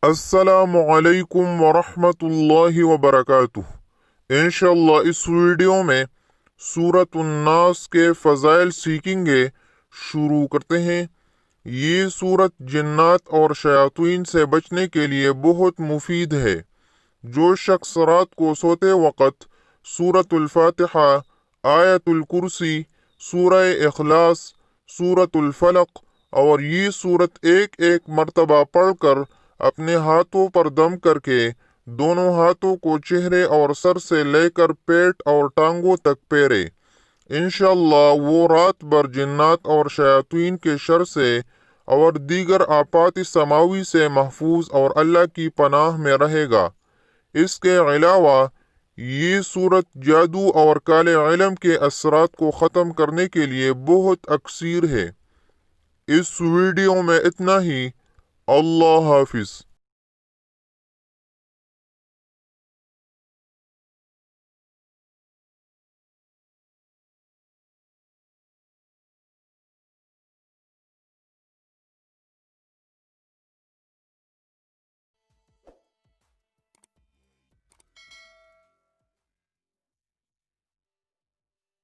السلام علیکم ورحمۃ اللہ وبرکاتہ۔ انشاءاللہ اس ویڈیو میں سورۃ الناس کے فضائل سیکھیں گے۔ شروع کرتے ہیں۔ یہ سورت جنات اور شیاطین سے بچنے کے لیے بہت مفید ہے۔ جو شخص رات کو سوتے وقت سورۃ الفاتحہ، آیت الکرسی، سورہ اخلاص، سورۃ الفلق اور یہ سورت ایک ایک مرتبہ پڑھ کر اپنے ہاتھوں پر دم کر کے دونوں ہاتھوں کو چہرے اور سر سے لے کر پیٹ اور ٹانگوں تک پھیرے، انشاءاللہ وہ رات بھر جنات اور شیاطین کے شر سے اور دیگر آفات سماوی سے محفوظ اور اللہ کی پناہ میں رہے گا۔ اس کے علاوہ یہ صورت جادو اور کالے علم کے اثرات کو ختم کرنے کے لیے بہت اکثیر ہے۔ اس ویڈیو میں اتنا ہی۔ اللہ حافظ۔